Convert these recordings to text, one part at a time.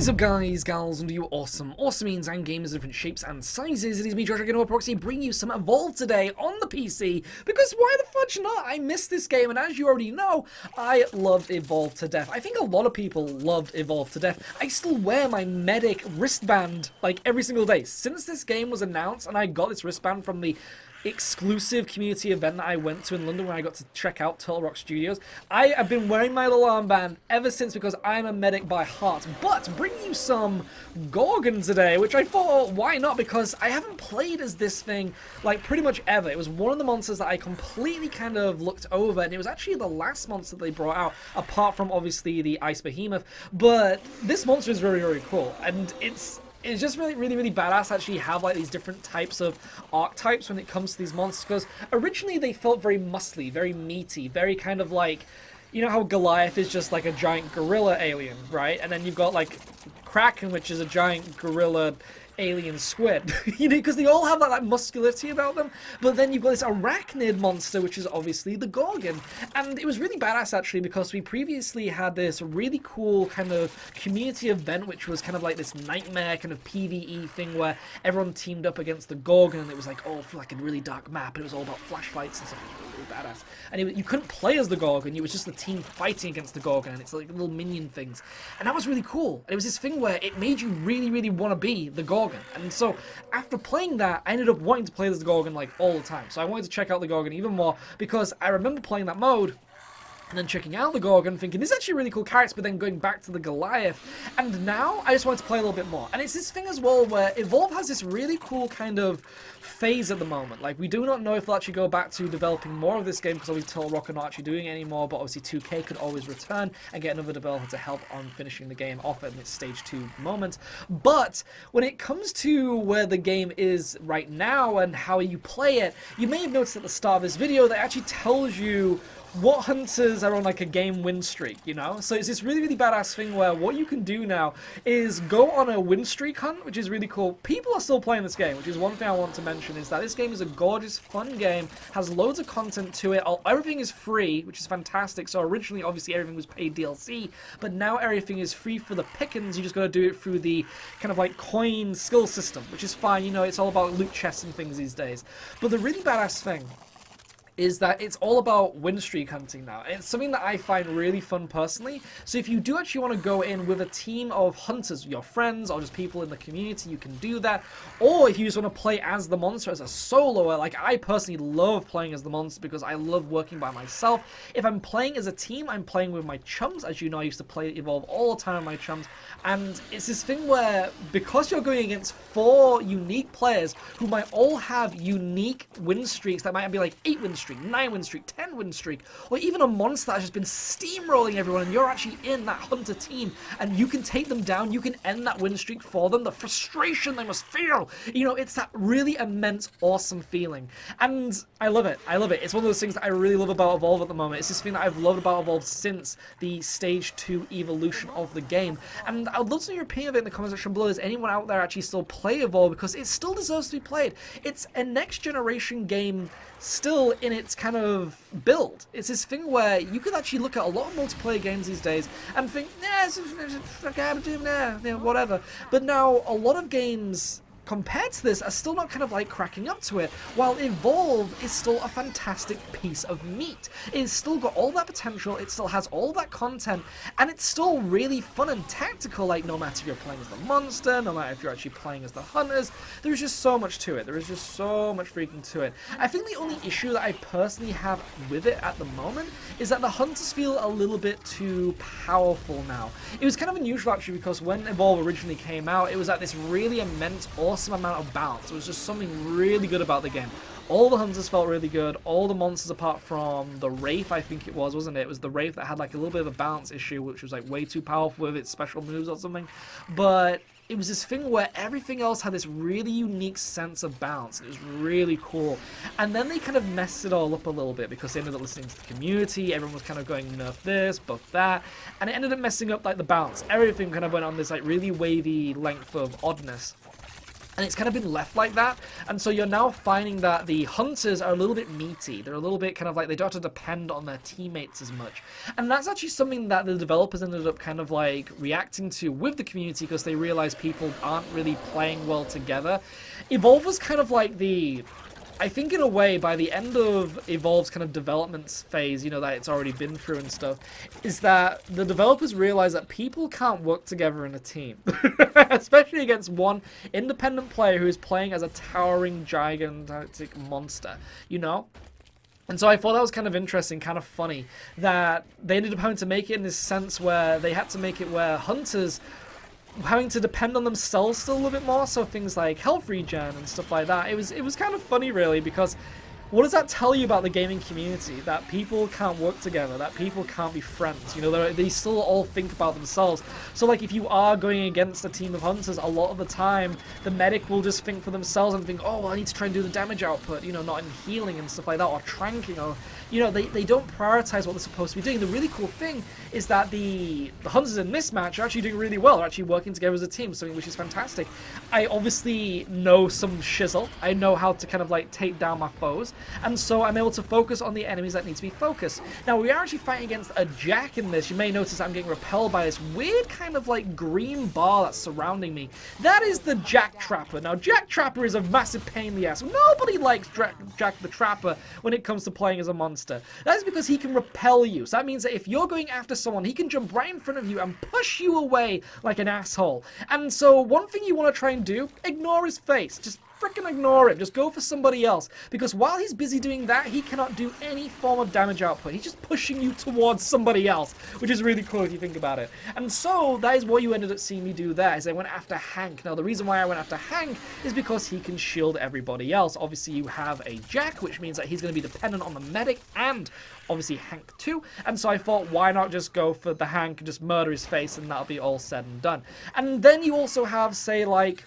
What is up, guys, gals, and you awesome means and gamers of different shapes and sizes. It is me, Josh, again over Proxy, bringing you some Evolve today on the PC, because why the fudge not? I missed this game, and as you already know, I loved Evolve to death. I think a lot of people loved Evolve to death. I still wear my medic wristband, like, every single day. Since this game was announced, and I got this wristband from the exclusive community event that I went to in London where I got to check out Turtle Rock Studios. I have been wearing my little armband ever since because I'm a medic by heart. But bringing you some Gorgon today, which I thought, why not? Because I haven't played as this thing like pretty much ever. It was one of the monsters that I completely kind of looked over, and it was actually the last monster they brought out, apart from obviously the Ice Behemoth. But this monster is very, very cool, and it's just really badass to actually have like these different types of archetypes when it comes to these monsters, because originally they felt very muscly, very meaty, very kind of like, you know how Goliath is just like a giant gorilla alien, right? And then you've got like Kraken, which is a giant gorilla alien squid, you know, because they all have that muscularity about them. But then you've got this arachnid monster, which is obviously the Gorgon, and it was really badass actually, because we previously had this really cool kind of community event, which was kind of like this nightmare kind of PvE thing where everyone teamed up against the Gorgon, and it was like all for like a really dark map, and it was all about flashlights and stuff. It was really badass, and you couldn't play as the Gorgon, it was just the team fighting against the Gorgon, and it's like little minion things, and that was really cool. And it was this thing where it made you really want to be the Gorgon. And so after playing that, I ended up wanting to play as the Gorgon like all the time. So I wanted to check out the Gorgon even more, because I remember playing that mode and then checking out the Gorgon, thinking, this is actually a really cool character, but then going back to the Goliath. And now I just wanted to play a little bit more. And it's this thing as well where Evolve has this really cool kind of phase at the moment. Like, we do not know if they'll actually go back to developing more of this game, because obviously Turtle Rock are not actually doing it anymore, but obviously 2K could always return and get another developer to help on finishing the game off in its stage 2 moment. But when it comes to where the game is right now and how you play it, you may have noticed at the start of this video that it actually tells you what hunters are on like a game win streak, you know? So it's this really badass thing where what you can do now is go on a win streak hunt, which is really cool. People are still playing this game, which is one thing I want to mention, is that this game is a gorgeous, fun game, has loads of content to it. Everything is free, which is fantastic. So originally, obviously, everything was paid DLC, but now everything is free for the pickings. You just gotta do it through the kind of like coin skill system, which is fine. You know, it's all about loot chests and things these days. But the really badass thing is that it's all about win streak hunting now. It's something that I find really fun personally. So if you do actually want to go in with a team of hunters, your friends, or just people in the community, you can do that. Or if you just want to play as the monster as a soloer, like I personally love playing as the monster because I love working by myself. If I'm playing as a team, I'm playing with my chums. As you know, I used to play Evolve all the time with my chums. And it's this thing where, because you're going against 4 unique players who might all have unique win streaks, that might be like 8 win streak, 9 win streak, 10 win streak, or even a monster that has just been steamrolling everyone, and you're actually in that hunter team, and you can take them down, you can end that win streak for them, the frustration they must feel, you know, it's that really immense, awesome feeling, and I love it, it's one of those things that I really love about Evolve at the moment. It's this thing that I've loved about Evolve since the stage 2 evolution of the game, and I would love to know your opinion of it in the comment section below. Does anyone out there actually still play Evolve? Because it still deserves to be played. It's a next generation game still in its kind of build. It's this thing where you could actually look at a lot of multiplayer games these days and think, nah, whatever. But now a lot of games compared to this are still not kind of like cracking up to it, while Evolve is still a fantastic piece of meat. It's still got all that potential, it still has all that content, and it's still really fun and tactical. Like, no matter if you're playing as the monster, no matter if you're actually playing as the hunters, there's just so much to it. There is just so much freaking to it. I think the only issue that I personally have with it at the moment is that the hunters feel a little bit too powerful now. It was kind of unusual actually, because when Evolve originally came out, it was at this really immense, awesome amount of balance. It was just something really good about the game. All the hunters felt really good. All the monsters, apart from the Wraith, I think it was, wasn't it? It was the Wraith that had like a little bit of a balance issue, which was like way too powerful with its special moves or something. But it was this thing where everything else had this really unique sense of balance. It was really cool. And then they kind of messed it all up a little bit, because they ended up listening to the community. Everyone was kind of going, nerf this, buff that. And it ended up messing up like the balance. Everything kind of went on this like really wavy length of oddness. And it's kind of been left like that, and so you're now finding that the hunters are a little bit meaty. They're a little bit kind of like, they don't have to depend on their teammates as much. And that's actually something that the developers ended up kind of like reacting to with the community, because they realized people aren't really playing well together. Evolve was kind of like the... I think in a way, by the end of Evolve's kind of development phase, you know, that it's already been through and stuff, is that the developers realize that people can't work together in a team. Especially against one independent player who is playing as a towering, gigantic monster, you know? And so I thought that was kind of interesting, kind of funny, that they ended up having to make it in this sense where they had to make it where hunters having to depend on themselves still a little bit more, so things like health regen and stuff like that. It was kind of funny, really, because what does that tell you about the gaming community? That people can't work together, that people can't be friends. You know, they still all think about themselves. So, like, if you are going against a team of hunters, a lot of the time, the medic will just think for themselves and think, oh, well, I need to try and do the damage output, you know, not in healing and stuff like that, or tranking, or, you know, they don't prioritize what they're supposed to be doing. The really cool thing is that the hunters in this match are actually doing really well. They're actually working together as a team, something which is fantastic. I obviously know some shizzle. I know how to kind of, like, take down my foes. And so I'm able to focus on the enemies that need to be focused. Now, we are actually fighting against a Jack in this. You may notice I'm getting repelled by this weird kind of like green bar that's surrounding me. That is the Jack Trapper. Now, Jack Trapper is a massive pain in the ass. Nobody likes Jack the Trapper when it comes to playing as a monster. That is because he can repel you. So that means that if you're going after someone, he can jump right in front of you and push you away like an asshole. And so one thing you want to try and do, ignore his face. Just freaking ignore him. Just go for somebody else. Because while he's busy doing that, he cannot do any form of damage output. He's just pushing you towards somebody else, which is really cool if you think about it. And so that is what you ended up seeing me do there, is I went after Hank. Now, the reason why I went after Hank is because he can shield everybody else. Obviously, you have a Jack, which means that he's going to be dependent on the medic and obviously Hank too. And so I thought, why not just go for the Hank and just murder his face, and that'll be all said and done. And then you also have, say, like,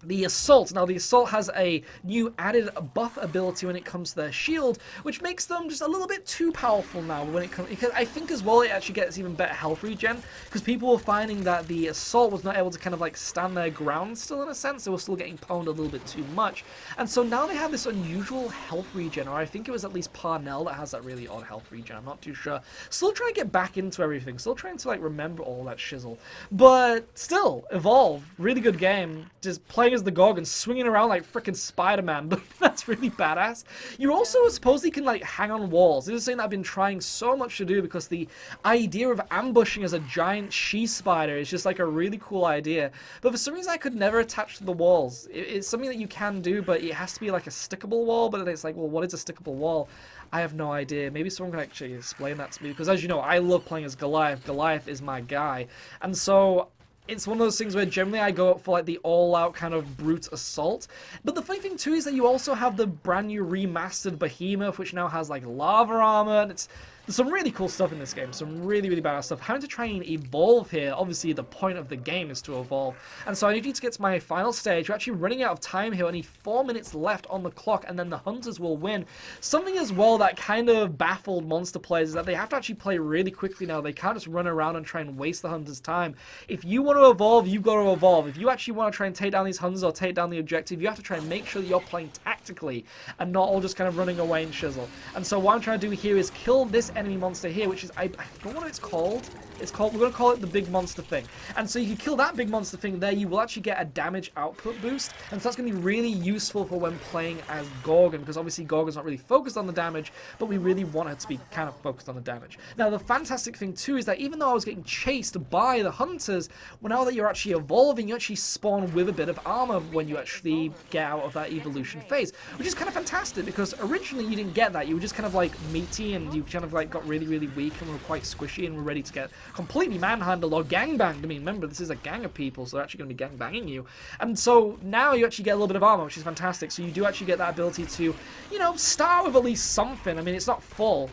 the Assault. Now, the Assault has a new added buff ability when it comes to their shield, which makes them just a little bit too powerful now when it comes, because I think as well it actually gets even better health regen, because people were finding that the Assault was not able to kind of like stand their ground still, in a sense. They were still getting pwned a little bit too much. And so now they have this unusual health regen, or I think it was at least Parnell that has that really odd health regen. I'm not too sure. Still trying to get back into everything. Still trying to like remember all that shizzle. But still, Evolve, really good game. Just play as the Gorgon, swinging around like freaking Spider-Man. That's really badass. You also supposedly can like hang on walls. This is something that I've been trying so much to do, because the idea of ambushing as a giant she-spider is just like a really cool idea. But for some reason I could never attach to the walls. It's something that you can do, but it has to be like a stickable wall. But then it's like, well, what is a stickable wall? I have no idea. Maybe someone can actually explain that to me, because as you know, I love playing as Goliath. Goliath is my guy. And so it's one of those things where generally I go up for like the all-out kind of brute assault. But the funny thing too is that you also have the brand new remastered Behemoth, which now has like lava armor, and there's some really cool stuff in this game, some really, really badass stuff. Having to try and evolve here, obviously the point of the game is to evolve. And so I need you to get to my final stage. We're actually running out of time here, only 4 minutes left on the clock, and then the hunters will win. Something as well that kind of baffled monster players is that they have to actually play really quickly now. They can't just run around and try and waste the hunters' time. If you want to evolve, you've got to evolve. If you actually want to try and take down these hunters or take down the objective, you have to try and make sure that you're playing tactically and not all just kind of running away and shizzle. And so what I'm trying to do here is kill this enemy monster here, which is, I don't know what it's called. We're going to call it the big monster thing. And so you can kill that big monster thing there, you will actually get a damage output boost. And so that's going to be really useful for when playing as Gorgon, because obviously Gorgon's not really focused on the damage, but we really want her to be kind of focused on the damage. Now, the fantastic thing too is that even though I was getting chased by the hunters, well, now that you're actually evolving, you actually spawn with a bit of armor when you actually get out of that evolution phase, which is kind of fantastic, because originally you didn't get that. You were just kind of like meaty, and you kind of like got really, really weak and were quite squishy and were ready to get completely manhandled or gangbanged. I mean, remember, this is a gang of people, so they're actually going to be gangbanging you. And so now you actually get a little bit of armor, which is fantastic. So you do actually get that ability to, you know, start with at least something. I mean, it's not full,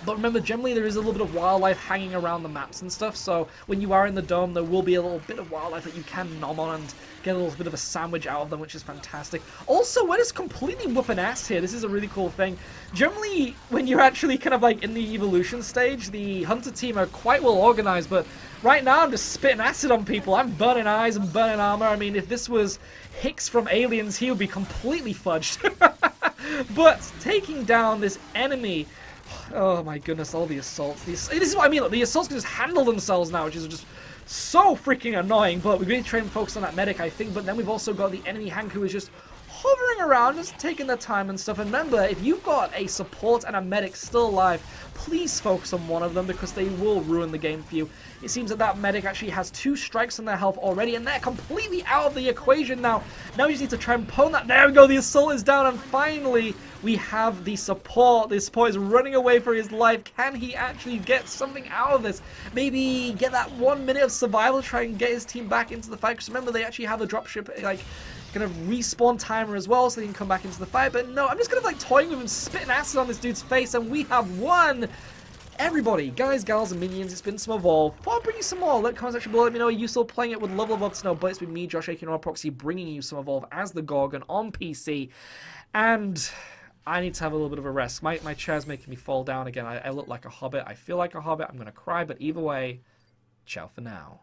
But remember, generally there is a little bit of wildlife hanging around the maps and stuff, so when you are in the dome, there will be a little bit of wildlife that you can nom on and get a little bit of a sandwich out of them, which is fantastic. Also, we're just completely whooping ass here. This is a really cool thing. Generally, when you're actually kind of like in the evolution stage, the hunter team are quite well organized, but right now I'm just spitting acid on people. I'm burning eyes and burning armor. I mean, if this was Hicks from Aliens, he would be completely fudged. But taking down this enemy... Oh my goodness, all the assaults. This is what I mean, look, the assaults can just handle themselves now, which is just so freaking annoying. But we're going to try and focus on that medic, I think. But then we've also got the enemy Hank, who is just hovering around, just taking their time and stuff. And remember, if you've got a support and a medic still alive, please focus on one of them, because they will ruin the game for you. It seems that that medic actually has 2 strikes on their health already, and they're completely out of the equation now. Now we just need to try and pwn that. There we go, the assault is down, and finally we have the support. The support is running away for his life. Can he actually get something out of this? Maybe get that 1 minute of survival, try and get his team back into the fight, because remember, they actually have a dropship, like, kind of respawn timer as well, so they can come back into the fight. But no, I'm just kind of like toying with him, spitting acid on this dude's face, and we have won! Everybody, guys, gals, and minions, it's been some Evolve. I'll bring you some more. Let comments section below, let me know, are you still playing it? Would love to know. But it's been me, Josh, aka Proxy, bringing you some Evolve as the Gorgon on PC. And I need to have a little bit of a rest. My chair's making me fall down again. I look like a hobbit. I feel like a hobbit. I'm going to cry. But either way, ciao for now.